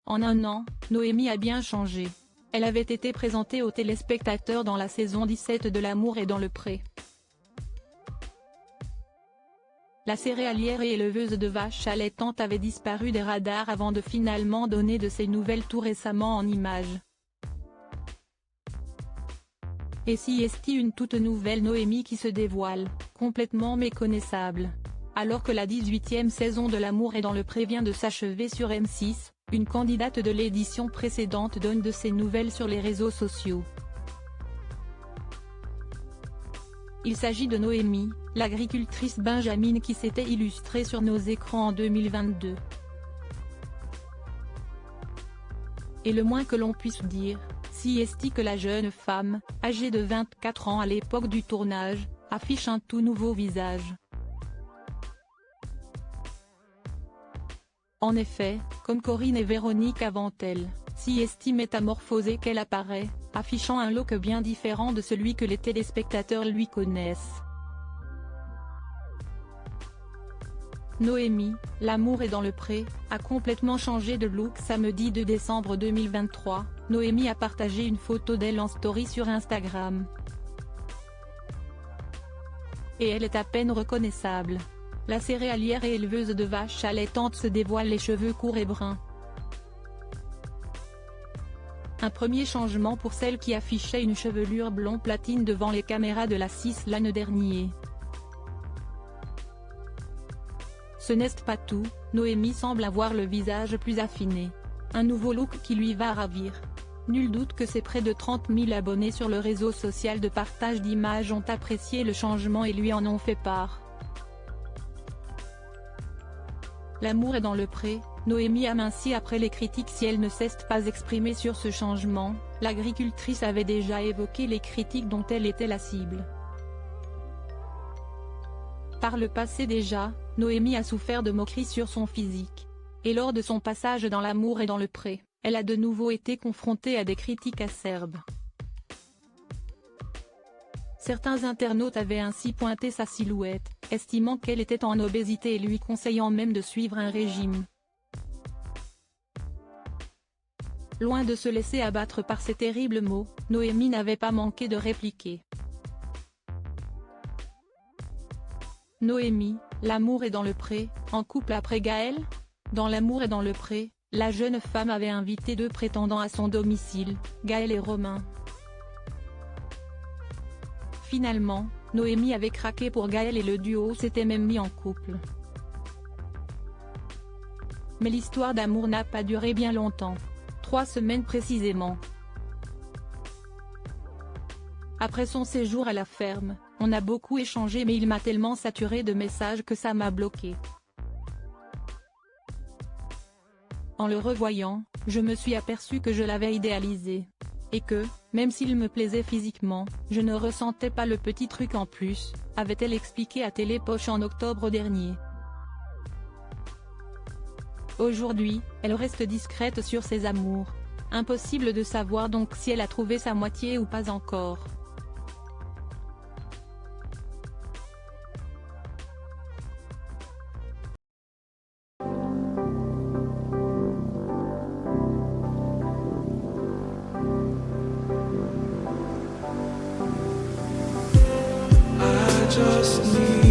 En un an, Noémie a bien changé. Elle avait été présentée aux téléspectateurs dans la saison 17 de L'amour est dans le pré. La céréalière et éleveuse de vaches allaitantes avait disparu des radars avant de finalement donner de ses nouvelles tout récemment en images. Et si est une toute nouvelle Noémie qui se dévoile, complètement méconnaissable. Alors que la 18e saison de L'amour est dans le pré vient de s'achever sur M6, une candidate de l'édition précédente donne de ses nouvelles sur les réseaux sociaux. Il s'agit de Noémie, l'agricultrice benjamine qui s'était illustrée sur nos écrans en 2022. Et le moins que l'on puisse dire, si est que la jeune femme, âgée de 24 ans à l'époque du tournage, affiche un tout nouveau visage. En effet, comme Corinne et Véronique avant elle, si est métamorphosée qu'elle apparaît, affichant un look bien différent de celui que les téléspectateurs lui connaissent. Noémie, L'amour est dans le pré, a complètement changé de look samedi 2 décembre 2023, Noémie a partagé une photo d'elle en story sur Instagram. Et elle est à peine reconnaissable. La céréalière et éleveuse de vaches allaitantes se dévoile les cheveux courts et bruns. Un premier changement pour celle qui affichait une chevelure blond platine devant les caméras de la 6 l'année dernière. Ce n'est pas tout, Noémie semble avoir le visage plus affiné. Un nouveau look qui lui va ravir. Nul doute que ses près de 30 000 abonnés sur le réseau social de partage d'images ont apprécié le changement et lui en ont fait part. L'amour est dans le pré, Noémie a minci après les critiques si elle ne s'est pas exprimée sur ce changement, l'agricultrice avait déjà évoqué les critiques dont elle était la cible. Par le passé déjà, Noémie a souffert de moqueries sur son physique. Et lors de son passage dans L'amour et dans le pré, elle a de nouveau été confrontée à des critiques acerbes. Certains internautes avaient ainsi pointé sa silhouette, estimant qu'elle était en obésité et lui conseillant même de suivre un régime. Loin de se laisser abattre par ces terribles mots, Noémie n'avait pas manqué de répliquer. Noémie, L'amour est dans le pré, en couple après Gaël? Dans L'amour est dans le pré, la jeune femme avait invité 2 prétendants à son domicile, Gaël et Romain. Finalement, Noémie avait craqué pour Gaël et le duo s'était même mis en couple. Mais l'histoire d'amour n'a pas duré bien longtemps. 3 semaines précisément. Après son séjour à la ferme, on a beaucoup échangé mais il m'a tellement saturé de messages que ça m'a bloqué. En le revoyant, je me suis aperçu que je l'avais idéalisé. Et que, même s'il me plaisait physiquement, je ne ressentais pas le petit truc en plus, avait-elle expliqué à Télépoche en octobre dernier. Aujourd'hui, elle reste discrète sur ses amours. Impossible de savoir donc si elle a trouvé sa moitié ou pas encore. Just need